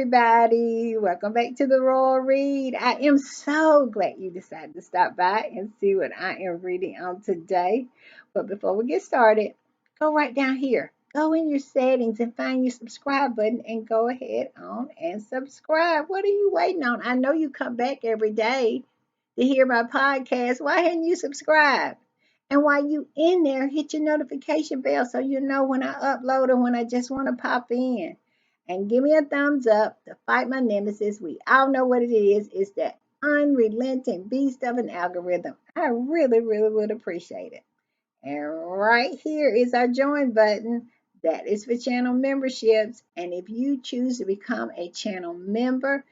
everybody. Welcome back to the Royal Read. I am so glad you decided to stop by and see what I am reading on today. But before we get started, go right down here. Go in your settings and find your subscribe button and go ahead on and subscribe. What are you waiting on? I know you come back every day to hear my podcast. Why hadn't you subscribed? And while you in there, hit your notification bell so you know when I upload or when I just want to pop in. And give me a thumbs up to fight my nemesis. We all know what it is. It's that unrelenting beast of an algorithm. I really, really would appreciate it. And right here is our join button. That is for channel memberships. And if you choose to become a channel member,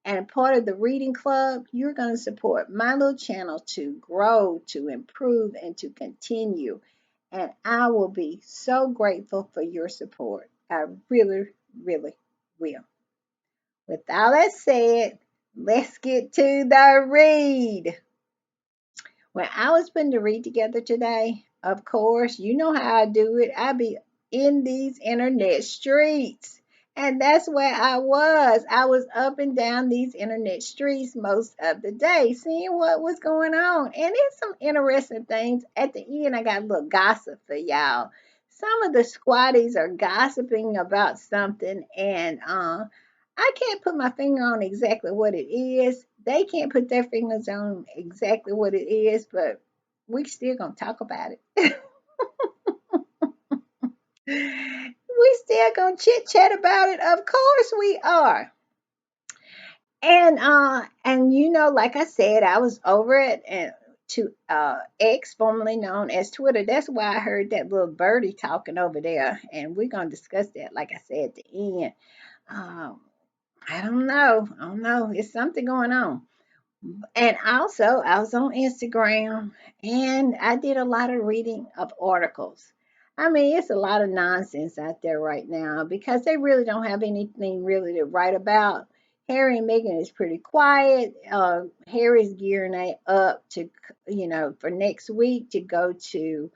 and part of the reading club, you're going to support my little channel to grow, to improve, and to continue. And I will be so grateful for your support. I really, really will. With all that said, let's get to the read. When I was putting the read together today, of course, you know how I do it. I be in these internet streets. And that's where I was. I was up and down these internet streets most of the day, seeing what was going on. And it's some interesting things. At the end, I got a little gossip for y'all. Some of the squatties are gossiping about something, and I can't put my finger on exactly what it is. They can't put their fingers on exactly what it is, but we still gonna talk about it. We still gonna chit chat about it. Of course we are. And like I said, I was over at to X, formerly known as Twitter. That's why I heard that little birdie talking over there, and we're gonna discuss that, like I said, at the end. Um, I don't know. I don't know. It's something going on. And also, I was on Instagram and I did a lot of reading of articles. I mean, it's a lot of nonsense out there right now because they really don't have anything really to write about. Harry and Meghan is pretty quiet. Harry's gearing up to, for next week to go to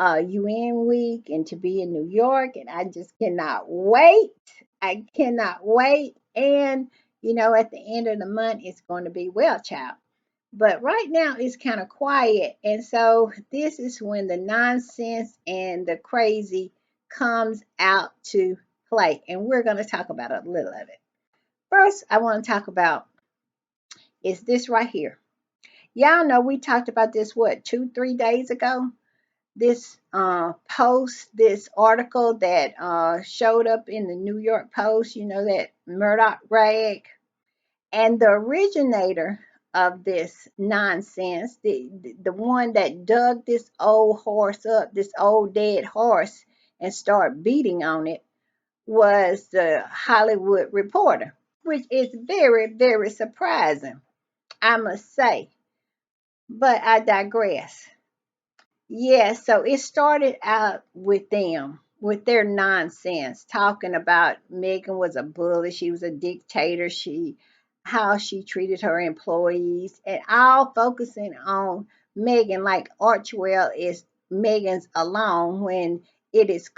UN week and to be in New York. And I just cannot wait. I cannot wait. And at the end of the month, it's going to be well, child. But right now, it's kind of quiet. And so, this is when the nonsense and the crazy comes out to play. And we're going to talk about a little of it. First, I want to talk about is this right here. Y'all know we talked about this, what, 2, 3 days ago? This post, this article that showed up in the New York Post, that Murdoch rag. And the originator of this nonsense, the one that dug this old horse up, this old dead horse, and started beating on it, was the Hollywood Reporter, which is very, very surprising, I must say. But I digress. Yeah, so it started out with them, with their nonsense, talking about Megan was a bully, she was a dictator, how she treated her employees, and all focusing on Megan like Archwell is Megan's alone when it is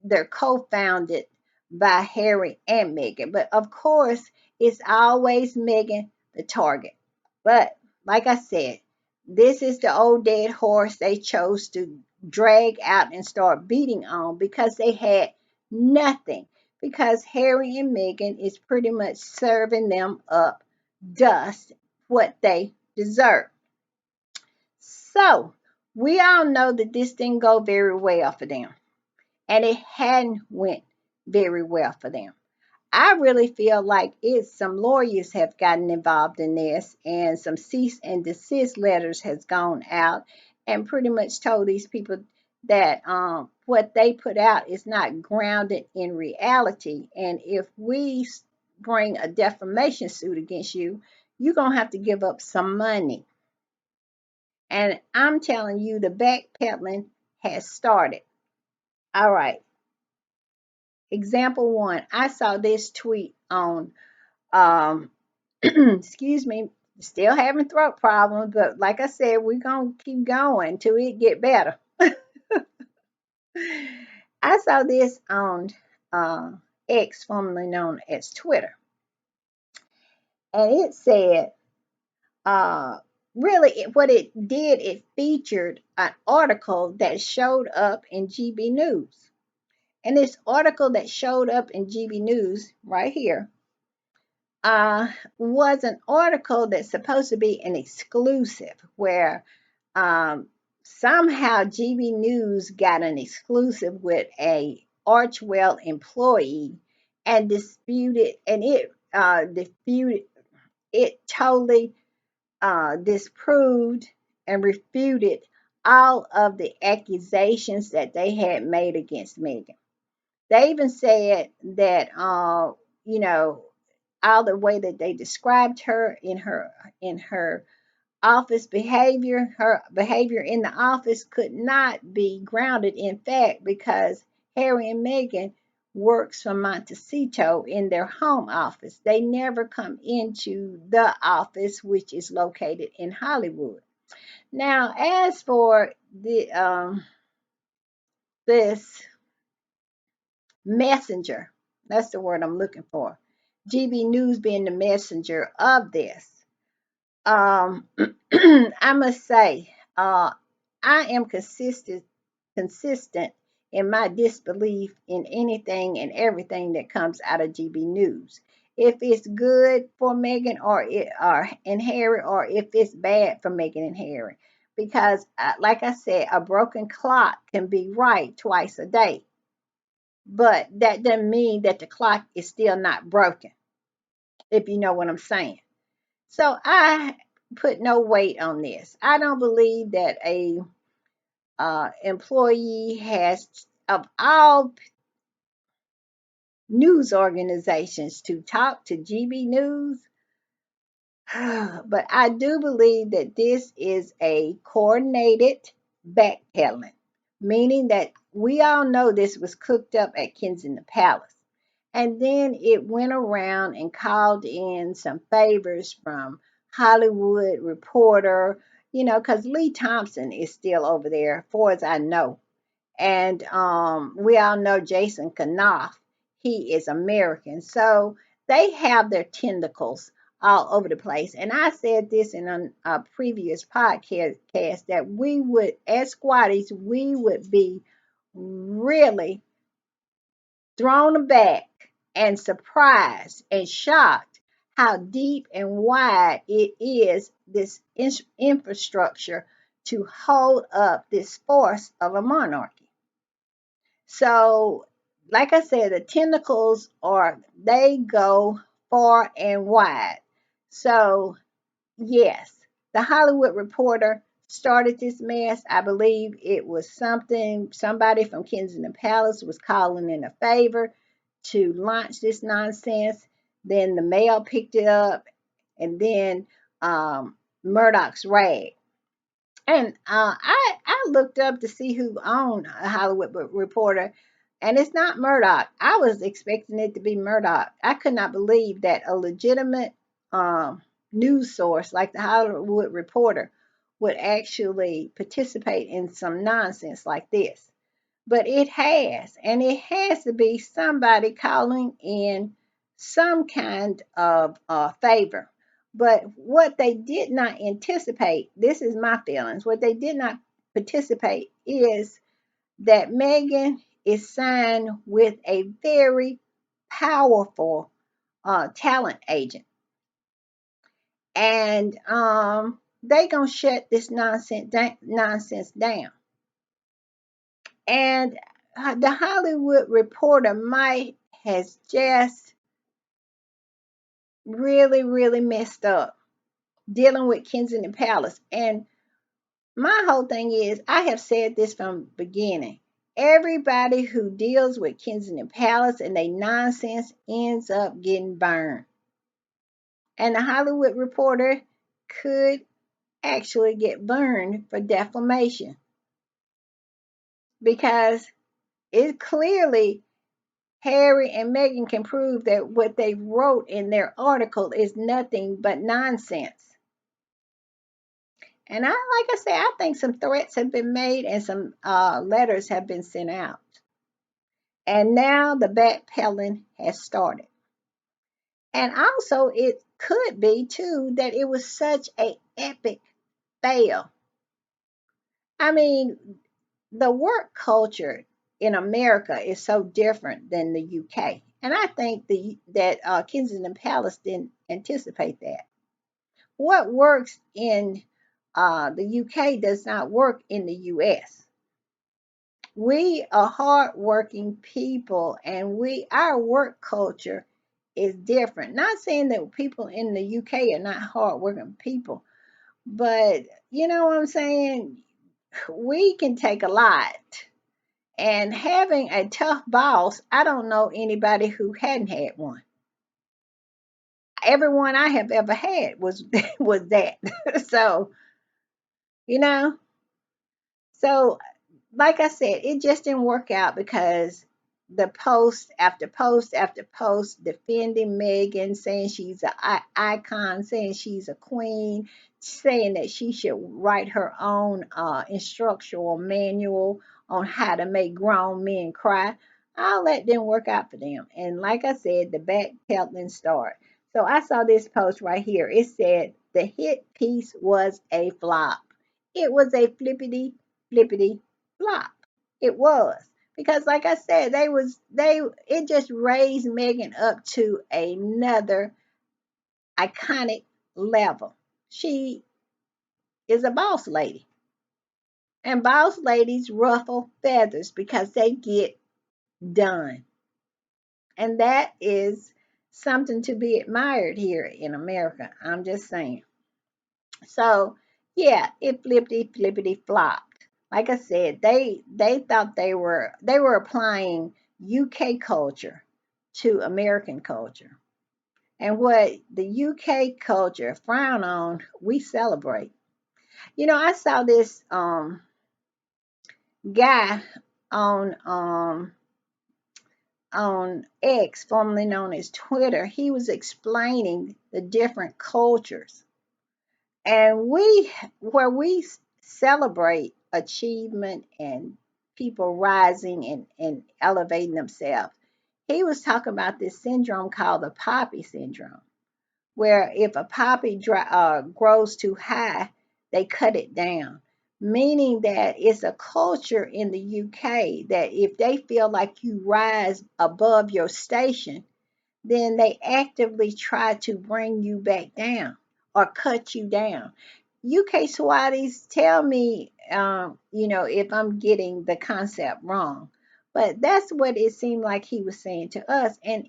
they're co-founded by Harry and Megan. But of course, it's always Megan the target. But like I said, this is the old dead horse they chose to drag out and start beating on because they had nothing. Because Harry and Meghan is pretty much serving them up dust, what they deserve. So, we all know that this didn't go very well for them. And it hadn't went very well for them. I really feel like it's some lawyers have gotten involved in this and some cease and desist letters has gone out and pretty much told these people that what they put out is not grounded in reality. And if we bring a defamation suit against you, you're going to have to give up some money. And I'm telling you, the backpedaling has started. All right. Example one, I saw this tweet on excuse me, still having throat problems, but like I said, we're gonna keep going till it get better. I saw this on X, formerly known as Twitter. And it said, uh, really, what it did, it featured an article that showed up in GB News. And this article that showed up in GB News right here uh, was an article that's supposed to be an exclusive, where um, somehow GB News got an exclusive with a Archwell employee and disputed, and it totally disproved and refuted all of the accusations that they had made against Meghan. They even said that, you know, all the way that they described her in her office behavior, her behavior in the office could not be grounded in fact, because Harry and Meghan works from Montecito in their home office. They never come into the office, which is located in Hollywood. Now, as for the this messenger, that's the word I'm looking for. GB News being the messenger of this. I must say, I am consistent in my disbelief in anything and everything that comes out of GB News. If it's good for Meghan or and Harry, or if it's bad for Meghan and Harry, because like I said, a broken clock can be right twice a day, but that doesn't mean that the clock is still not broken. If you know what I'm saying. So I put no weight on this. I don't believe that a employee has, of all news organizations, to talk to GB News. But I do believe that this is a coordinated backpedaling, meaning that we all know this was cooked up at Kensington Palace. And then it went around and called in some favors from Hollywood Reporter, because Lee Thompson is still over there, far as I know. And we all know Jason Knopf, he is American. So they have their tentacles all over the place. And I said this in a previous podcast that we would, as squatties, we would be really thrown aback and surprised and shocked how deep and wide it is, this infrastructure to hold up this force of a monarchy. So, like I said, the tentacles they go far and wide. So, yes, the Hollywood Reporter started this mess. I believe it was somebody from Kensington Palace was calling in a favor to launch this nonsense. Then the Mail picked it up, and then Murdoch's rag. And I looked up to see who owned a Hollywood Reporter, and it's not Murdoch. I was expecting it to be Murdoch. I could not believe that a legitimate news source like the Hollywood Reporter would actually participate in some nonsense like this. But it has, and it has to be somebody calling in some kind of favor. But what they did not anticipate, this is my feelings, what they did not participate is that Meghan is signed with a very powerful talent agent. And they gonna shut this nonsense down. And the Hollywood Reporter might has just really, really messed up dealing with Kensington Palace. And my whole thing is, I have said this from the beginning. Everybody who deals with Kensington Palace and they nonsense ends up getting burned. And the Hollywood Reporter could actually get burned for defamation, because it clearly Harry and Meghan can prove that what they wrote in their article is nothing but nonsense. And like I say, I think some threats have been made and some letters have been sent out. And now the backpedaling has started. And also, it could be too that it was such a epic fail. I mean, the work culture in America is so different than the UK, and I think that Kensington Palace didn't anticipate that. What works in the UK does not work in the US. We are hardworking people, and our work culture is different. Not saying that people in the UK are not hardworking people, but you know what I'm saying? We can take a lot. And having a tough boss, I don't know anybody who hadn't had one. Everyone I have ever had was was that. So, you know, so like I said, it just didn't work out because the post after post after post defending Meghan, saying she's an icon, saying she's a queen, saying that she should write her own instructional manual on how to make grown men cry. All that didn't work out for them. And like I said, the backpedaling start. So I saw this post right here. It said the hit piece was a flop. It was a flippity flop. It was. Because like I said, they it just raised Megan up to another iconic level. She is a boss lady. And boss ladies ruffle feathers because they get done. And that is something to be admired here in America. I'm just saying. So yeah, it flippity flopped. Like I said, they thought they were applying UK culture to American culture. And what the UK culture frown on, we celebrate. You know, I saw this guy on on X, formerly known as Twitter. He was explaining the different cultures, and where we celebrate achievement and people rising and elevating themselves. He was talking about this syndrome called the poppy syndrome, where if a poppy grows too high, they cut it down, meaning that it's a culture in the UK that if they feel like you rise above your station, then they actively try to bring you back down or cut you down. UK Swatis, tell me, if I'm getting the concept wrong, but that's what it seemed like he was saying to us. And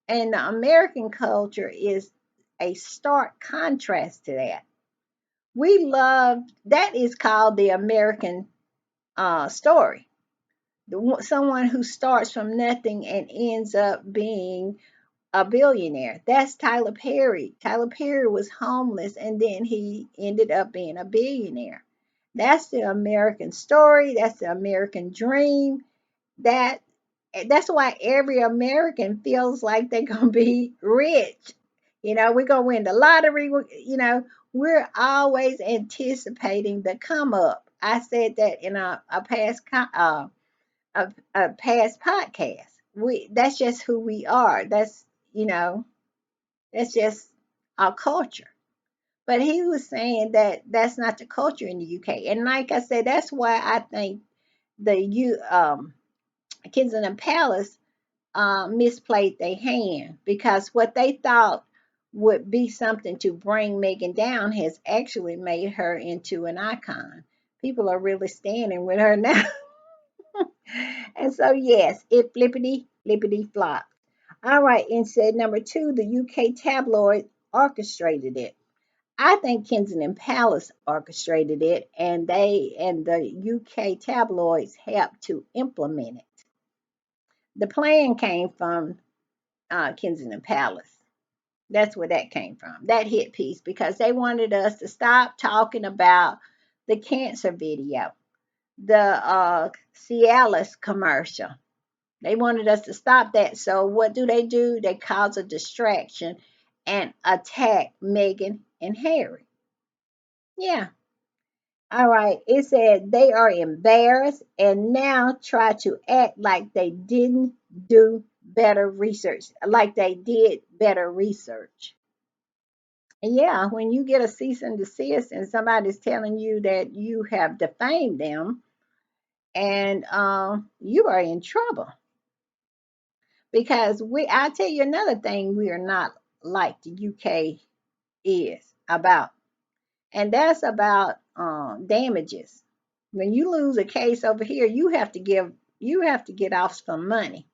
the American culture is a stark contrast to that. We love that is called the American story. Someone who starts from nothing and ends up being a billionaire. That's Tyler Perry. Tyler Perry was homeless and then he ended up being a billionaire. That's the American story. That's the American dream. That that's why every American feels like they're gonna be rich. We're gonna win the lottery. We're always anticipating the come up. I said that in a past podcast. That's just who we are. You know that's just our culture. But he was saying that that's not the culture in the UK. And like I said, that's why I think the Kensington Palace misplayed their hand, because what they thought would be something to bring Megan down has actually made her into an icon. People are really standing with her now. And so, yes, it flippity flop. All right, and said number two, the UK tabloid orchestrated it. I think Kensington Palace orchestrated it, and the UK tabloids helped to implement it. The plan came from Kensington Palace. That's where that came from. That hit piece, because they wanted us to stop talking about the cancer video, the Cialis commercial. They wanted us to stop that. So what do? They cause a distraction and attack Meghan and Harry. Yeah. All right. It said they are embarrassed and now try to act like they didn't do better research, like they did better research. And yeah, when you get a cease and desist and somebody's telling you that you have defamed them, and you are in trouble because I'll tell you another thing we are not like the UK is about, and that's about damages. When you lose a case over here, you have to get off some money.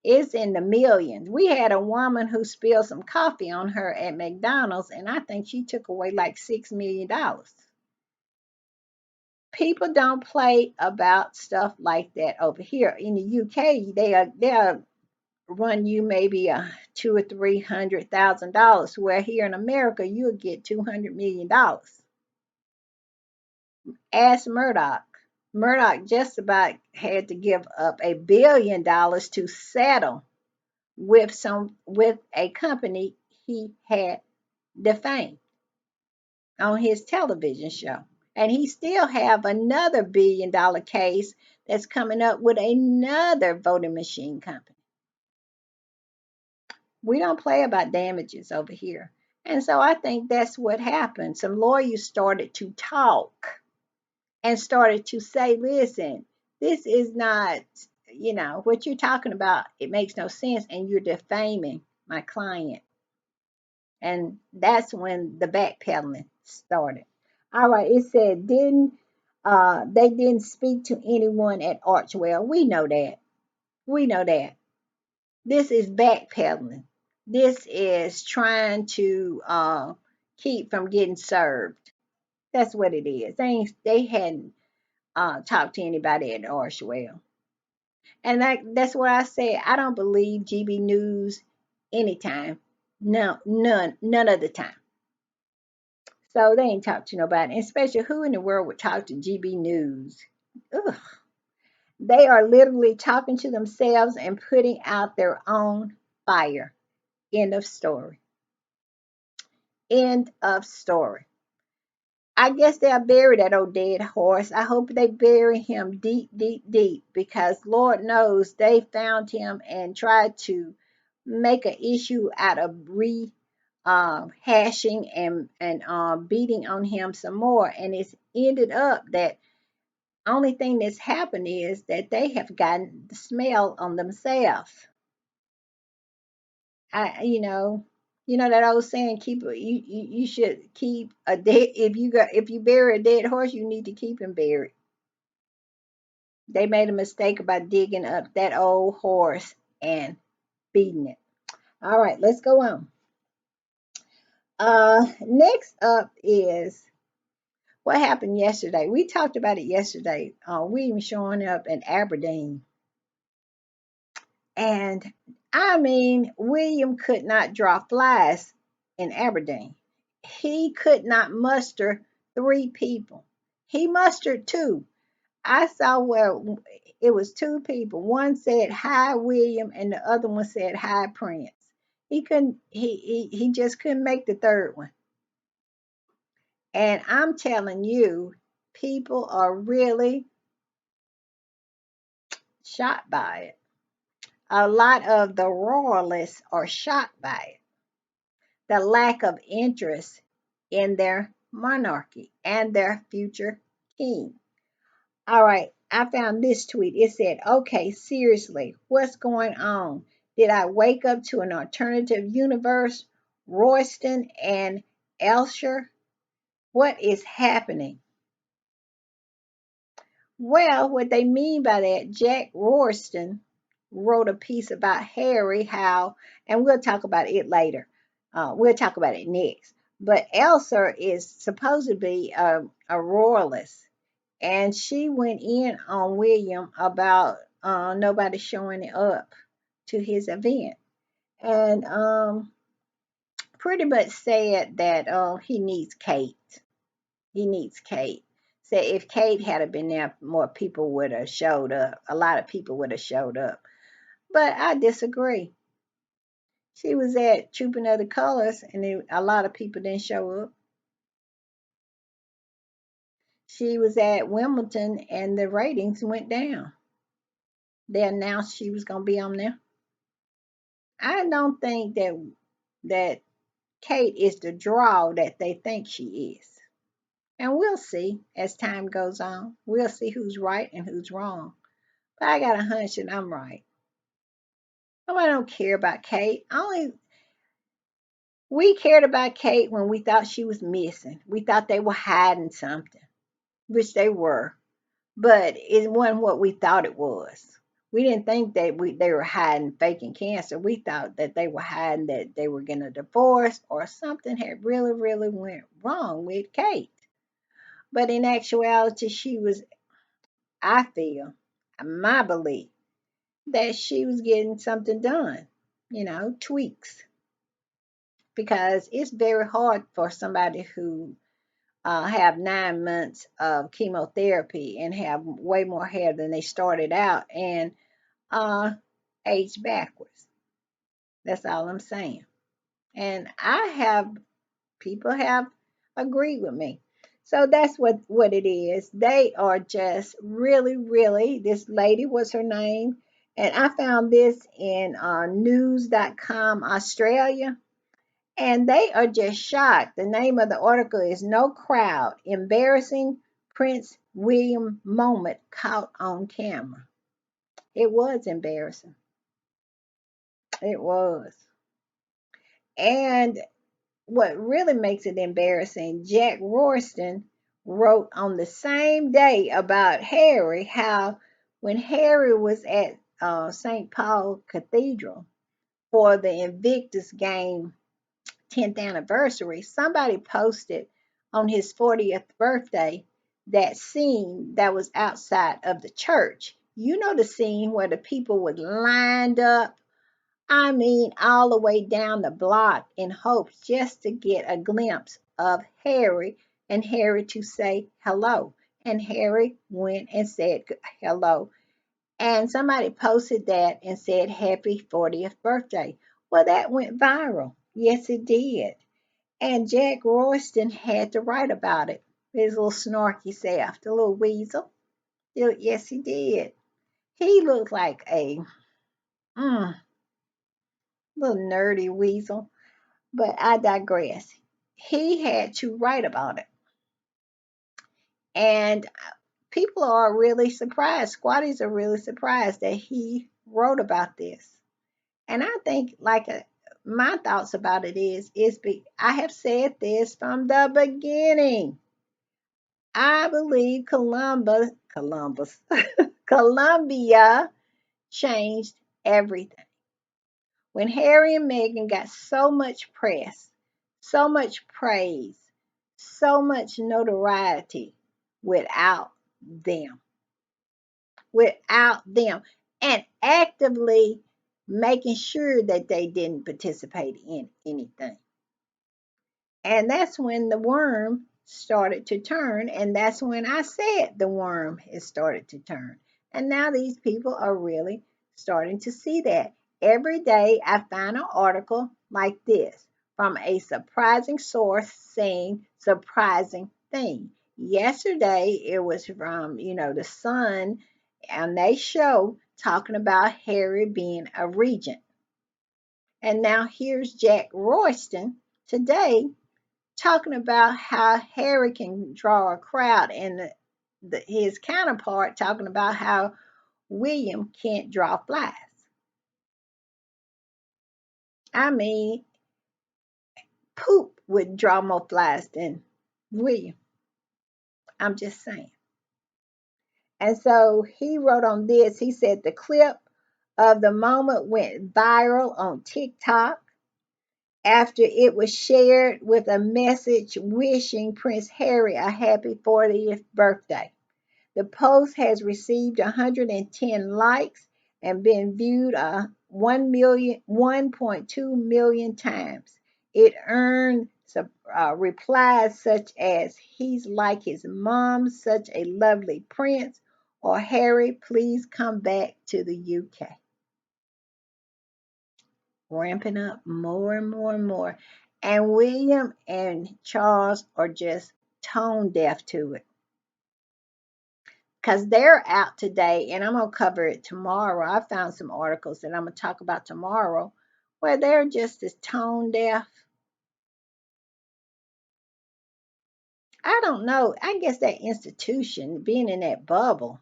It's in the millions. We had a woman who spilled some coffee on her at McDonald's, and I think she took away like $6 million. People don't play about stuff like that over here. In the UK, they'll run you maybe a $200,000 or $300,000, where here in America you'll get $200 million. Ask Murdoch. Murdoch just about had to give up $1 billion to settle with a company he had defamed on his television show. And he still have another $1 billion case that's coming up with another voting machine company. We don't play about damages over here. And so I think that's what happened. Some lawyers started to talk and started to say, listen, this is not, what you're talking about. It makes no sense. And you're defaming my client. And that's when the backpedaling started. All right, it said, didn't they didn't speak to anyone at Archwell. We know that. We know that. This is backpedaling. This is trying to keep from getting served. That's what it is. They hadn't talked to anybody at Archwell. And that's what I said. I don't believe GB News anytime. No, none of the time. So they ain't talked to nobody, especially who in the world would talk to GB News? Ugh. They are literally talking to themselves and putting out their own fire. End of story. End of story. I guess they'll bury that old dead horse. I hope they bury him deep, deep, deep, because Lord knows they found him and tried to make an issue out of hashing and beating on him some more, and it's ended up that only thing that's happened is that they have gotten the smell on themselves. I that old saying, you should keep a dead, if you bury a dead horse, you need to keep him buried. They made a mistake about digging up that old horse and beating it. All right, let's go on. Next up is what happened yesterday. We talked about it yesterday. William showing up in Aberdeen. And I mean, William could not draw flies in Aberdeen. He could not muster three people. He mustered two. I saw where it was two people. One said hi William and the other one said hi Prince. He just couldn't make the third one. And I'm telling you, people are really shocked by it. A lot of the royalists are shocked by it. The lack of interest in their monarchy and their future king. All right, I found this tweet. It said, okay, seriously, what's going on? Did I wake up to an alternative universe? Royston and Elsher? What is happening? Well, what they mean by that, Jack Royston wrote a piece about Harry, how, and we'll talk about it later. We'll talk about it next. But Elsa is supposed to be a royalist, and she went in on William about nobody showing up to his event, and pretty much said that he needs Kate. He needs Kate. Said if Kate had been there, more people would have showed up. A lot of people would have showed up. But I disagree. She was at Trooping of the Colors, and a lot of people didn't show up. She was at Wimbledon and the ratings went down. They announced she was going to be on there. I don't think that Kate is the draw that they think she is. And we'll see as time goes on. We'll see who's right and who's wrong. But I got a hunch that I'm right. Nobody don't care about Kate. Only we cared about Kate when we thought she was missing. We thought they were hiding something, which they were. But it wasn't what we thought it was. We didn't think that they were hiding faking cancer. We thought that they were hiding that they were getting a divorce or something had really, really went wrong with Kate. But in actuality, she was, I feel, my belief, that she was getting something done, tweaks. Because it's very hard for somebody who have 9 months of chemotherapy and have way more hair than they started out and uh, age backwards. That's all I'm saying. And people have agreed with me. So that's what it is. They are just really, really, this lady was her name. And I found this in news.com Australia. And they are just shocked. The name of the article is No Crowd, Embarrassing Prince William Moment Caught on Camera. It was embarrassing. It was. And what really makes it embarrassing, Jack Royston wrote on the same day about Harry how when Harry was at St. Paul Cathedral for the Invictus game 10th anniversary, somebody posted on his 40th birthday that scene that was outside of the church. You know the scene where the people was lined up, I mean, all the way down the block in hopes just to get a glimpse of Harry and Harry to say hello. And Harry went and said hello. And somebody posted that and said, Happy 40th birthday. Well, that went viral. Yes, it did. And Jack Royston had to write about it. His little snarky self, the little weasel. Yes, he did. He looked like a mm, little nerdy weasel. But I digress. He had to write about it. And people are really surprised. Squatties are really surprised that he wrote about this. And I think, my thoughts about it I have said this from the beginning. I believe Columbia changed everything. When Harry and Meghan got so much press, so much praise, so much notoriety without them, without them, and actively making sure that they didn't participate in anything. And that's when the worm started to turn. And that's when I said the worm has started to turn. And now these people are really starting to see that. Every day I find an article like this from a surprising source saying surprising thing. Yesterday it was from, the Sun, and they show talking about Harry being a regent. And now here's Jack Royston today talking about how Harry can draw a crowd, and his counterpart talking about how William can't draw flies. I mean, Poop would draw more flies than William. I'm just saying. And so he wrote on this, he said the clip of the moment went viral on TikTok after it was shared with a message wishing Prince Harry a happy 40th birthday. The post has received 110 likes and been viewed 1.2 million times. It earned replies such as, He's like his mom, such a lovely prince, or Harry, please come back to the UK. Ramping up more and more and more. And William and Charles are just tone deaf to it. because they're out today, and I'm going to cover it tomorrow. I found some articles that I'm going to talk about tomorrow where they're just as tone deaf. I don't know. I guess that institution, being in that bubble,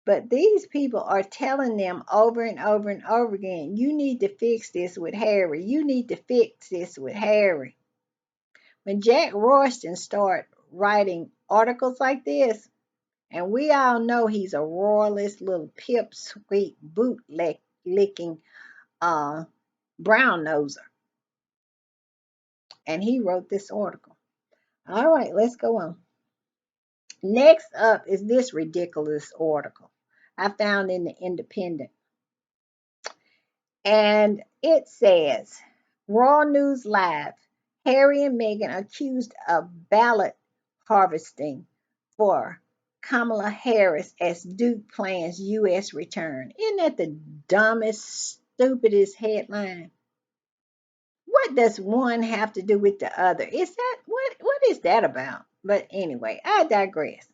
but these people are telling them over and over and over again, you need to fix this with Harry. You need to fix this with Harry. When Jack Royston started writing articles like this, and we all know he's a royalist little pipsqueak bootlicking brown noser, and he wrote this article. All right, let's go on. Next up is this ridiculous article I found in the Independent. And it says, Raw News Live, Harry and Meghan accused of ballot harvesting for Kamala Harris as Duke plans U.S. return. Isn't that the dumbest, stupidest headline? What does one have to do with the other? Is that what is that about? But anyway, I digress.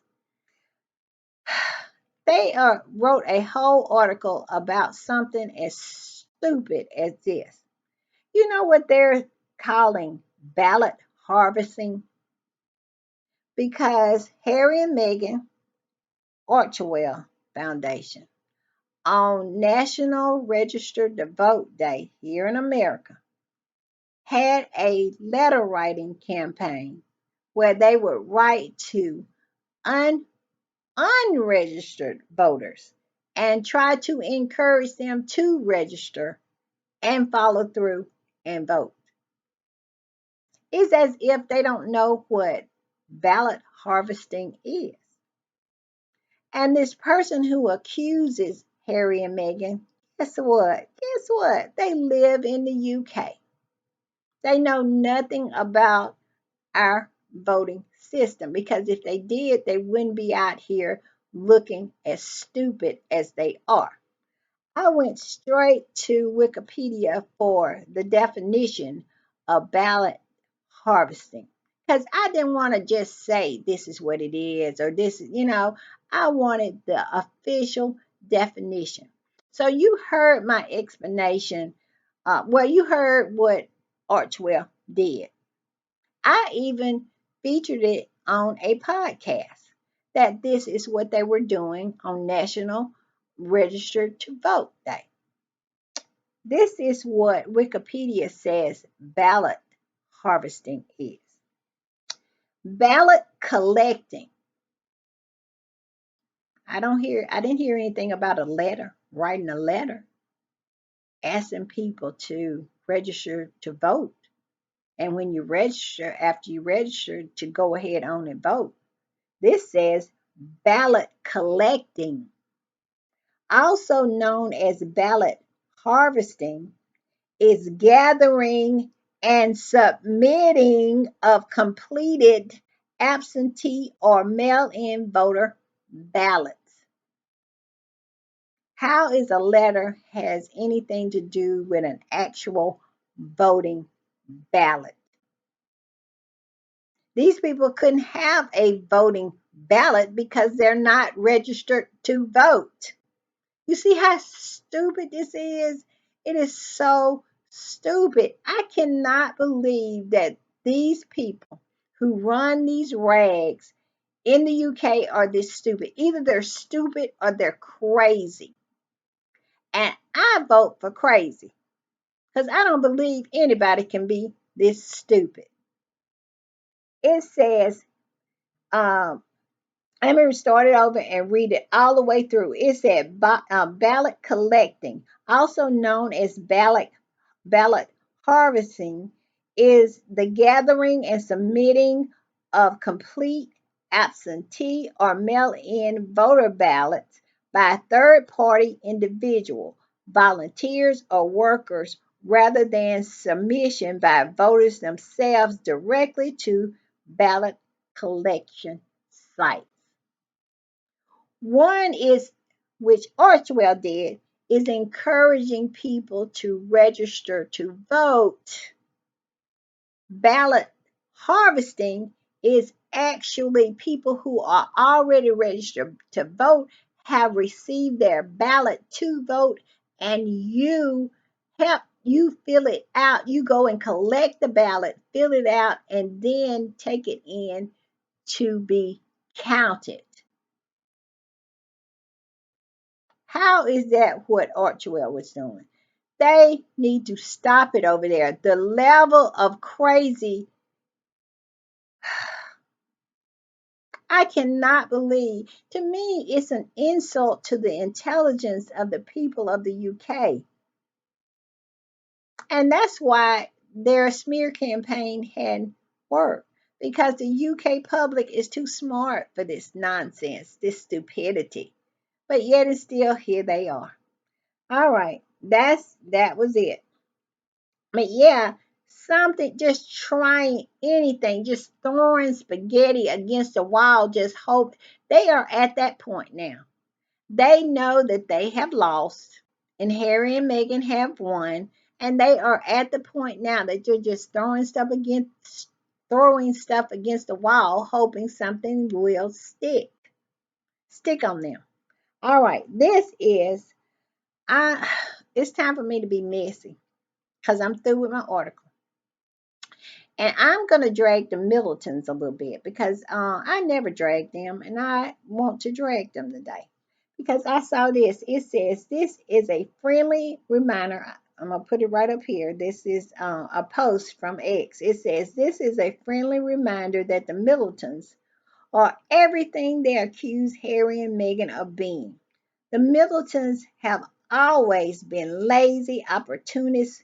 They wrote a whole article about something as stupid as this. You know what they're calling ballot harvesting? Because Harry and Meghan Orchwell Foundation on National Register to Vote Day here in America had a letter writing campaign where they would write to unregistered voters and try to encourage them to register and follow through and vote. It's as if they don't know what ballot harvesting is. And this person who accuses Harry and Meghan, guess what? Guess what? They live in the UK. They know nothing about our voting system because if they did, they wouldn't be out here looking as stupid as they are. I went straight to Wikipedia for the definition of ballot harvesting because I didn't want to just say this is what it is or this is, I wanted the official definition. So you heard my explanation. Well, you heard what Archwell did. I even featured it on a podcast that this is what they were doing on National Register to Vote Day. This is what Wikipedia says ballot harvesting is. Ballot collecting. I didn't hear anything about a letter, writing a letter, asking people to register to vote. And when you register, after you register, to go ahead on and vote. This says ballot collecting, also known as ballot harvesting, is gathering and submitting of completed absentee or mail-in voter ballots. How is a letter has anything to do with an actual voting ballot? These people couldn't have a voting ballot because they're not registered to vote. You see how stupid this is? It is so stupid. I cannot believe that these people who run these rags in the UK are this stupid. Either they're stupid or they're crazy. And I vote for crazy because I don't believe anybody can be this stupid. It says, um, let me start it over and read it all the way through. It said ballot collecting, also known as ballot harvesting, is the gathering and submitting of complete absentee or mail-in voter ballots by a third-party individual, volunteers, or workers rather than submission by voters themselves directly to ballot collection sites. One is, which Archwell did, is encouraging people to register to vote. Ballot harvesting is actually people who are already registered to vote, have received their ballot to vote, and you help you fill it out. You go and collect the ballot, fill it out, and then take it in to be counted. How is that what Archwell was doing? They need to stop it over there. The level of crazy, I cannot believe. To me, it's an insult to the intelligence of the people of the UK. And that's why their smear campaign had worked, because the UK public is too smart for this nonsense, this stupidity. But yet and still, here they are. All right, that was it. But yeah, something, just trying anything, just throwing spaghetti against the wall, just hope. They are at that point now. They know that they have lost, and Harry and Meghan have won, and they are at the point now that you're just throwing stuff against the wall, hoping something will stick on them. All right, this is I. It's time for me to be messy because I'm through with my article. And I'm going to drag the Middletons a little bit because I never dragged them, and I want to drag them today because I saw this. It says, this is a friendly reminder. I'm going to put it right up here. This is a post from X. It says, this is a friendly reminder that the Middletons are everything they accuse Harry and Meghan of being. The Middletons have always been lazy, opportunistic,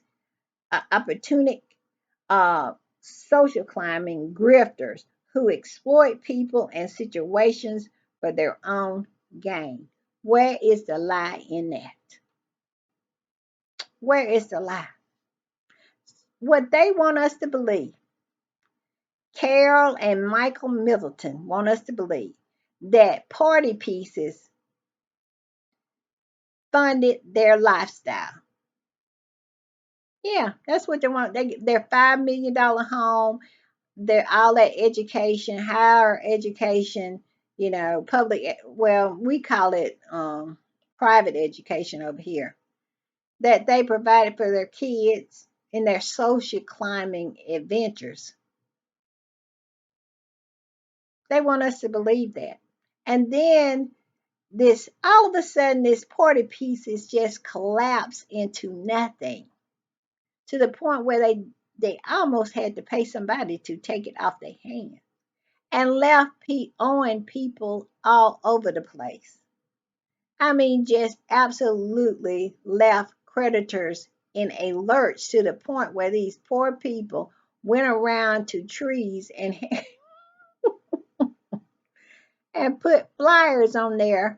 uh, social climbing grifters who exploit people and situations for their own gain. Where is the lie in that? Where is the lie? What they want us to believe, Carol and Michael Middleton want us to believe that party pieces funded their lifestyle. Yeah, that's what they want. Their $5 million home, their all that education, higher education, public, well, we call it private education over here, that they provided for their kids in their social climbing adventures. They want us to believe that. And then this, all of a sudden, this party pieces just collapse into nothing, to the point where they almost had to pay somebody to take it off their hands, and left owing people all over the place. I mean, just absolutely left creditors in a lurch, to the point where these poor people went around to trees and and put flyers on there,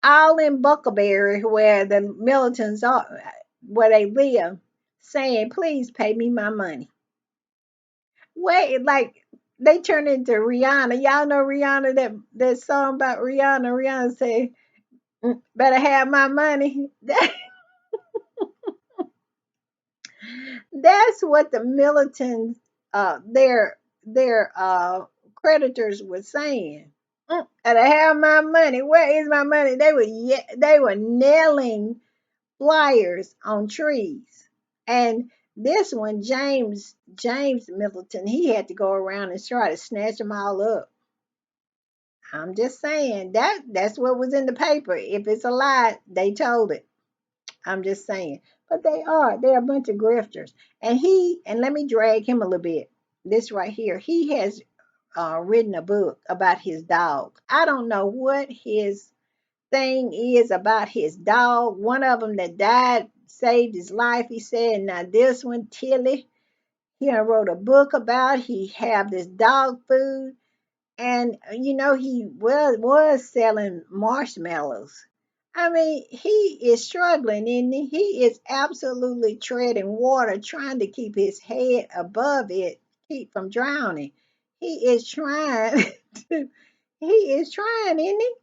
all in Buckleberry, where the militants are, where they live, saying, "Please pay me my money." Wait, like they turn into Rihanna. Y'all know Rihanna, that song about Rihanna. Rihanna say, "Better have my money." That's what the militants, their creditors were saying. Better have my money. Where is my money? They were nailing flyers on trees. And this one, James Middleton, he had to go around and try to snatch them all up. I'm just saying that's what was in the paper. If it's a lie, they told it. I'm just saying. But they're a bunch of grifters. And let me drag him a little bit. This right here. He has written a book about his dog. I don't know what his thing is about his dog. One of them that died saved his life, he said. Now this one, Tilly, he done wrote a book about. He have this dog food. And he was selling marshmallows. I mean, he is struggling, isn't he? He is absolutely treading water, trying to keep his head above it, keep from drowning. He is trying he is trying, isn't he?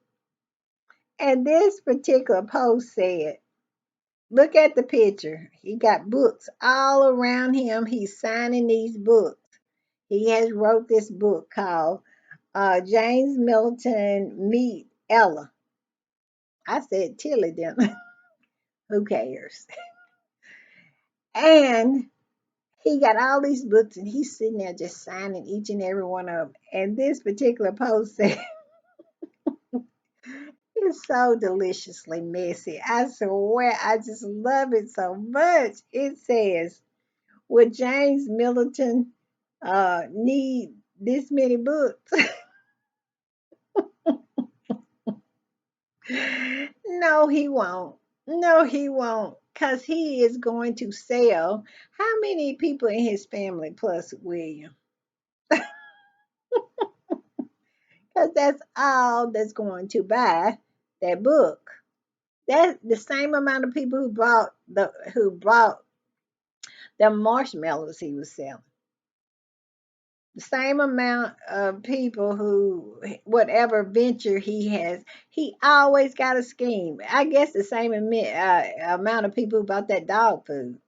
And this particular post said, look at the picture. He got books all around him. He's signing these books. He has wrote this book called James Middleton Meet Ella. I said Tilly, didn't I? Who cares? And he got all these books and he's sitting there just signing each and every one of them. And this particular post said, it's so deliciously messy. I swear, I just love it so much. It says, would James Middleton need this many books? No, he won't. No, he won't. Because he is going to sell how many people in his family plus William? Because that's all that's going to buy that book. That's the same amount of people who bought the marshmallows he was selling. The same amount of people who whatever venture he has, he always got a scheme. I guess the same amount of people who bought that dog food.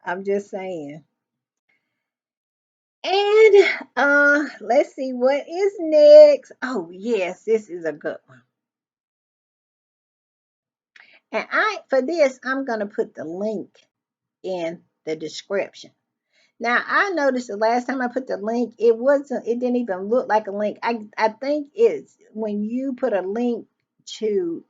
I'm just saying. And let's see what is next. Oh yes, this is a good one. And I for this I'm gonna put the link in the description. Now I noticed the last time I put the link, it didn't even look like a link. I think it's when you put a link to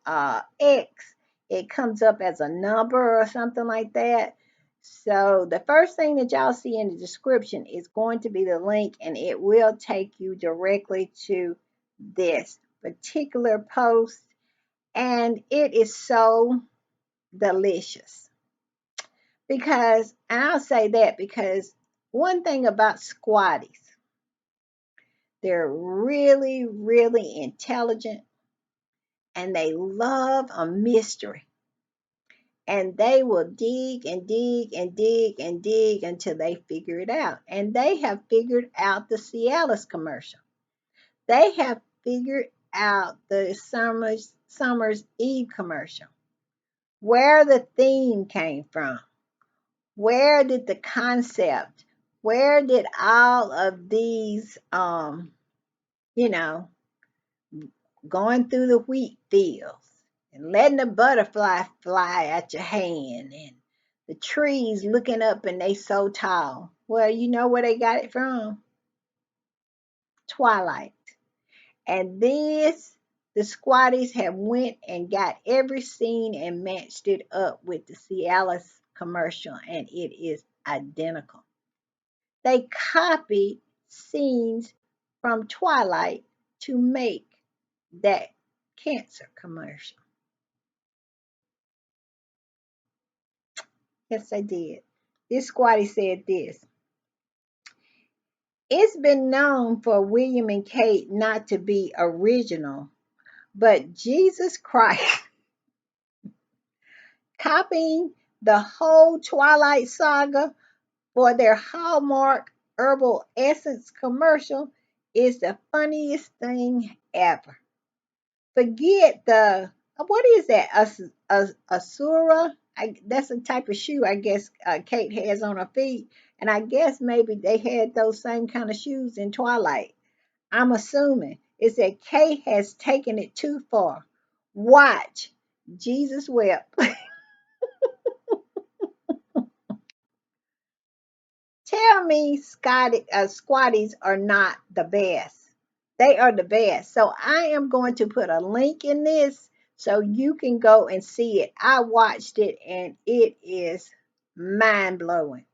X, it comes up as a number or something like that. So the first thing that y'all see in the description is going to be the link, and it will take you directly to this particular post. And it is so delicious. And I'll say that because one thing about squatties, they're really, really intelligent and they love a mystery. And they will dig and dig and dig and dig until they figure it out. And they have figured out the Cialis commercial. They have figured out the Summer's Eve commercial, where the theme came from. Where did the concept, where did all of these, you know, going through the wheat fields and letting the butterfly fly at your hand and the trees looking up and they so tall? Well, you know where they got it from? Twilight. And the squatties have went and got every scene and matched it up with the Cialis commercial, and it is identical. They copied scenes from Twilight to make that cancer commercial. Yes, they did. This squatty said this. It's been known for William and Kate not to be original, but Jesus Christ, copying the whole Twilight saga for their Hallmark Herbal Essence commercial is the funniest thing ever. Forget the what is that? Asura? That's a type of shoe I guess Kate has on her feet, and I guess maybe they had those same kind of shoes in Twilight. I'm assuming it's that Kate has taken it too far. Watch, Jesus wept. Tell me, squatties are not the best. They are the best. So I am going to put a link in this so you can go and see it. I watched it and it is mind blowing.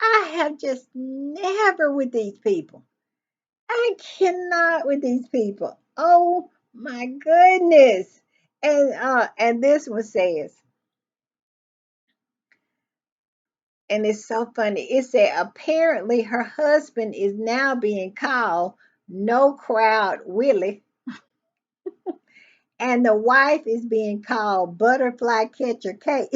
I have just never with these people. I cannot with these people. Oh my goodness. And this one says, and it's so funny. It said apparently her husband is now being called No Crowd Willie, and the wife is being called Butterfly Catcher Kate.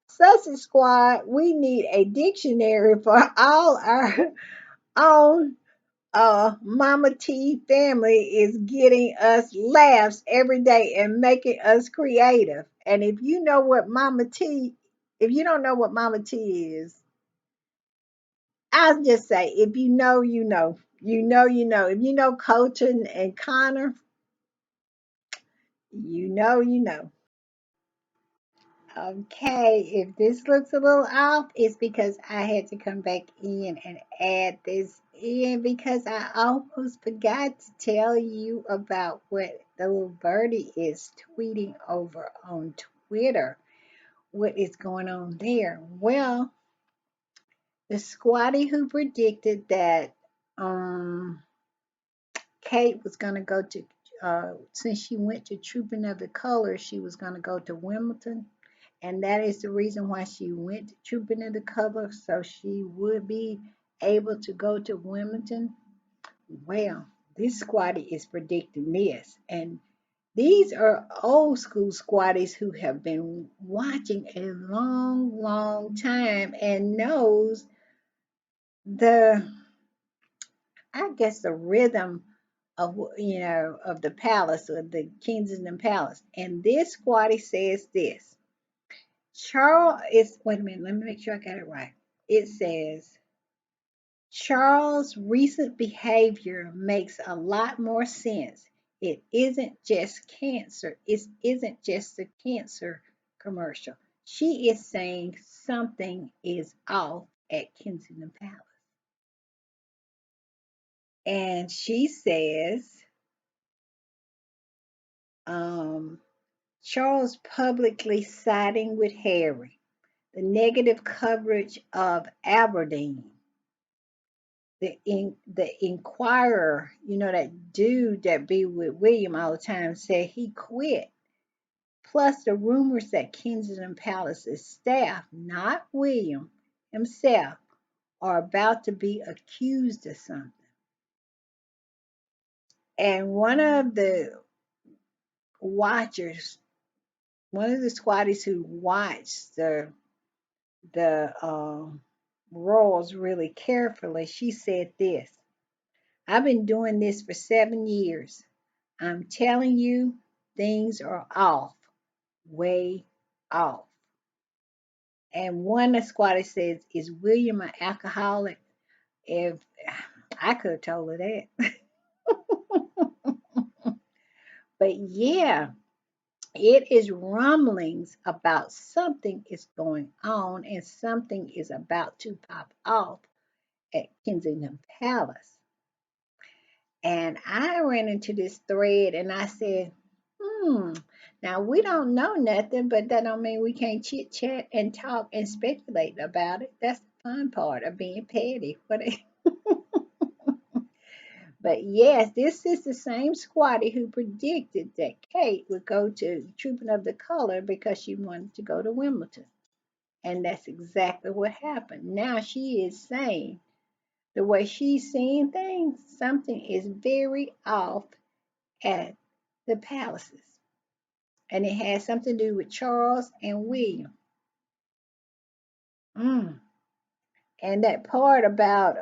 Sausage Squad, we need a dictionary for all our own. Mama T family is getting us laughs every day and making us creative. And if you know what Mama T If you don't know what Mama T is, I'll just say, if you know, you know. You know, you know. If you know Colton and Connor, you know, you know. Okay, if this looks a little off, it's because I had to come back in and add this in because I almost forgot to tell you about what the little birdie is tweeting over on Twitter. What is going on there? Well, the squatty who predicted that Kate was going to go to, since she went to Trooping of the Colors, she was going to go to Wimbledon. And that is the reason why she went to Trooping of the Colors, so she would be able to go to Wimbledon. Well, this squatty is predicting this. And these are old school squatties who have been watching a long, long time and knows the, I guess, the rhythm of, of the palace, or the Kensington Palace. And this squatty says this. Charles is, wait a minute, let me make sure I got it right. It says, Charles' recent behavior makes a lot more sense. It isn't just cancer. It isn't just a cancer commercial. She is saying something is off at Kensington Palace. And she says, um, Charles publicly siding with Harry. The negative coverage of Aberdeen. The Inquirer, that dude that be with William all the time, said he quit. Plus the rumors that Kensington Palace's staff, not William himself, are about to be accused of something. And one of the watchers, one of the squatties who watched the roles really carefully, she said this. I've been doing this for 7 years. I'm telling you, things are off, way off. And one of the squatters says, is William an alcoholic? If I could have told her that. But yeah, it is rumblings about something is going on and something is about to pop off at Kensington Palace. And I ran into this thread and I said, now we don't know nothing, but that don't mean we can't chit chat and talk and speculate about it. That's the fun part of being petty. But yes, this is the same squatty who predicted that Kate would go to Trooping of the Color because she wanted to go to Wimbledon. And that's exactly what happened. Now she is saying the way she's seeing things, something is very off at the palaces. And it has something to do with Charles and William. Mm. And that part about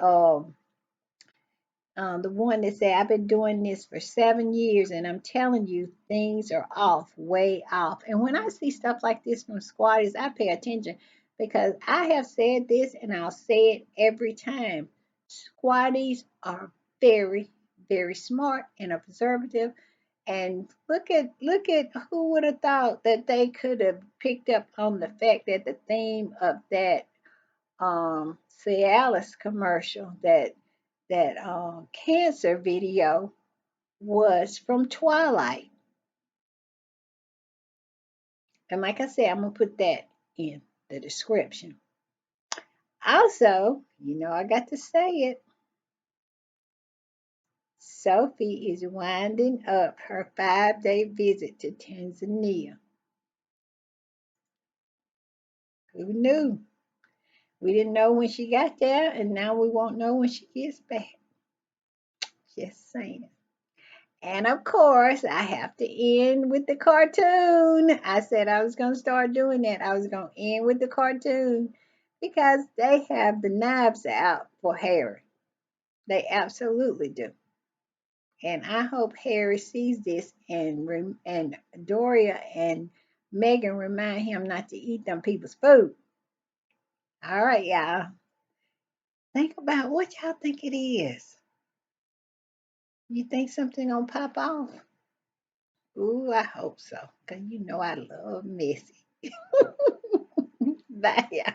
the one that said, I've been doing this for 7 years and I'm telling you, things are off, way off. And when I see stuff like this from squatters, I pay attention because I have said this and I'll say it every time. Squatties are very, very smart and observative. And look at who would have thought that they could have picked up on the fact that the theme of that Cialis commercial, that cancer video, was from Twilight. And like I said, I'm gonna put that in the description. Also, I got to say it. Sophie is winding up her 5-day visit to Tanzania. Who knew? We didn't know when she got there, and now we won't know when she gets back. Just saying. And of course, I have to end with the cartoon. I said I was going to start doing that. I was going to end with the cartoon because they have the knives out for Harry. They absolutely do. And I hope Harry sees this and Doria and Meghan remind him not to eat them people's food. All right, y'all. Think about what y'all think it is. You think something gonna pop off? Ooh, I hope so. Cause you know I love messy. Bye, y'all.